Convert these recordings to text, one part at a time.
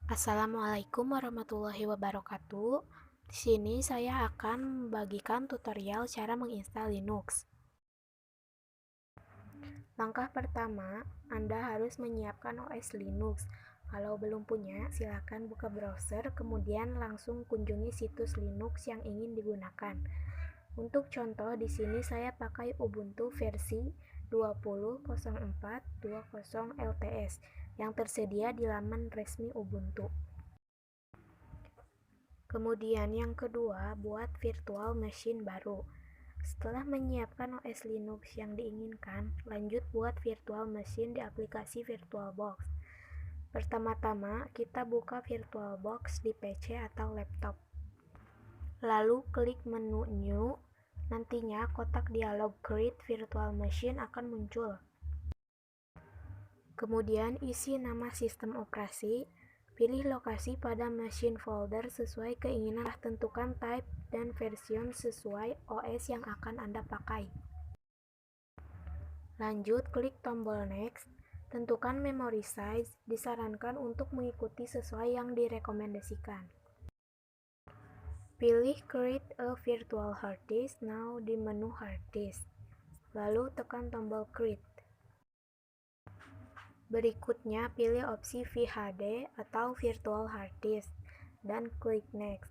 Assalamualaikum warahmatullahi wabarakatuh. Di sini saya akan membagikan tutorial cara menginstal Linux. Langkah pertama, Anda harus menyiapkan OS Linux. Kalau belum punya, silakan buka browser, kemudian langsung kunjungi situs Linux yang ingin digunakan. Untuk contoh, di sini saya pakai Ubuntu versi 20.04.20 LTS yang tersedia di laman resmi Ubuntu. Kemudian yang kedua, buat virtual machine baru. Setelah menyiapkan OS Linux yang diinginkan, lanjut buat virtual machine di aplikasi VirtualBox. Pertama-tama, kita buka VirtualBox di PC atau laptop. Lalu klik menu New, nantinya kotak dialog Create Virtual Machine akan muncul. Kemudian isi nama sistem operasi, pilih lokasi pada machine folder sesuai keinginan, tentukan type dan version sesuai OS yang akan Anda pakai. Lanjut klik tombol Next, tentukan memory size, disarankan untuk mengikuti sesuai yang direkomendasikan. Pilih Create a Virtual Hard Disk Now di menu Hard Disk, lalu tekan tombol Create. Berikutnya, pilih opsi VHD atau Virtual Hard Disk dan klik Next.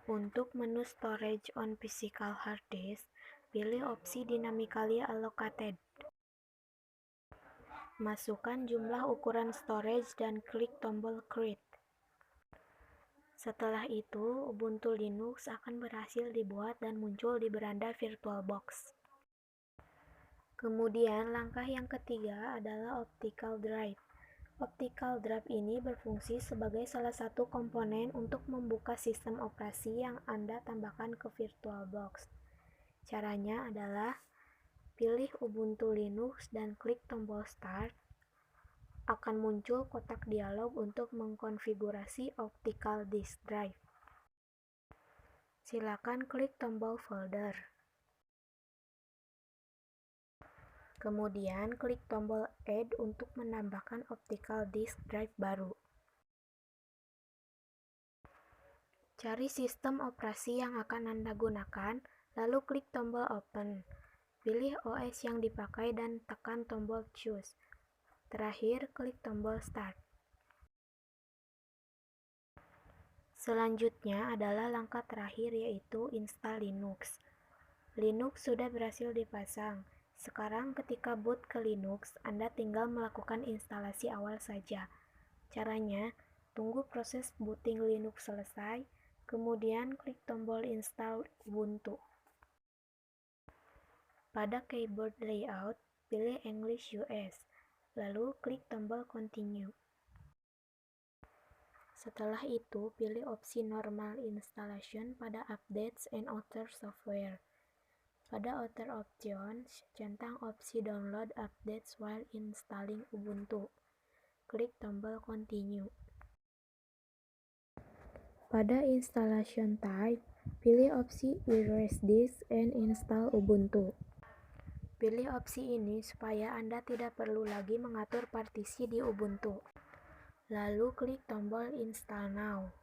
Untuk menu Storage on Physical Hard Disk, pilih opsi Dynamically Allocated. Masukkan jumlah ukuran storage dan klik tombol Create. Setelah itu, Ubuntu Linux akan berhasil dibuat dan muncul di beranda VirtualBox. Kemudian, langkah yang ketiga adalah Optical Drive. Optical Drive ini berfungsi sebagai salah satu komponen untuk membuka sistem operasi yang Anda tambahkan ke VirtualBox. Caranya adalah pilih Ubuntu Linux dan klik tombol Start. Akan muncul kotak dialog untuk mengkonfigurasi Optical Disk Drive. Silakan klik tombol Folder. Kemudian klik tombol Add untuk menambahkan Optical Disk Drive baru. Cari sistem operasi yang akan Anda gunakan, lalu klik tombol Open. Pilih OS yang dipakai dan tekan tombol Choose. Terakhir, klik tombol Start. Selanjutnya adalah langkah terakhir, yaitu install Linux. Linux sudah berhasil dipasang. Sekarang ketika boot ke Linux, Anda tinggal melakukan instalasi awal saja. Caranya, tunggu proses booting Linux selesai, kemudian klik tombol install Ubuntu. Pada keyboard layout, pilih English US, lalu klik tombol continue. Setelah itu, pilih opsi normal installation pada updates and other software. Pada Other Options, centang opsi Download Updates while installing Ubuntu. Klik tombol Continue. Pada Installation Type, pilih opsi Erase Disk and Install Ubuntu. Pilih opsi ini supaya Anda tidak perlu lagi mengatur partisi di Ubuntu. Lalu klik tombol Install Now.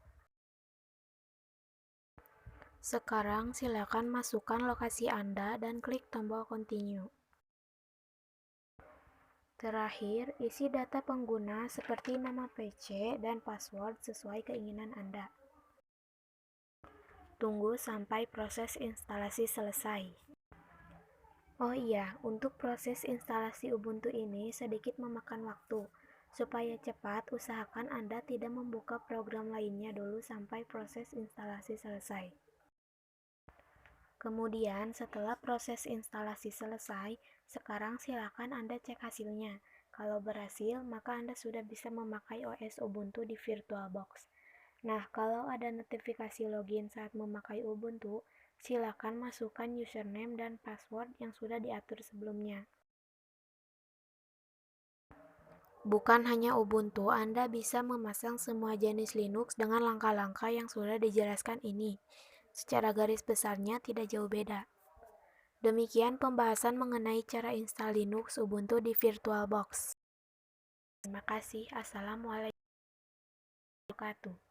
Sekarang silakan masukkan lokasi Anda dan klik tombol Continue. Terakhir, isi data pengguna seperti nama PC dan password sesuai keinginan Anda. Tunggu sampai proses instalasi selesai. Oh iya, untuk proses instalasi Ubuntu ini sedikit memakan waktu. Supaya cepat, usahakan Anda tidak membuka program lainnya dulu sampai proses instalasi selesai. Kemudian, setelah proses instalasi selesai, sekarang silakan Anda cek hasilnya. Kalau berhasil, maka Anda sudah bisa memakai OS Ubuntu di VirtualBox. Nah, kalau ada notifikasi login saat memakai Ubuntu, silakan masukkan username dan password yang sudah diatur sebelumnya. Bukan hanya Ubuntu, Anda bisa memasang semua jenis Linux dengan langkah-langkah yang sudah dijelaskan ini. Secara garis besarnya tidak jauh beda. Demikian pembahasan mengenai cara install Linux Ubuntu di VirtualBox. Terima kasih. Assalamualaikum. wabarakatuh.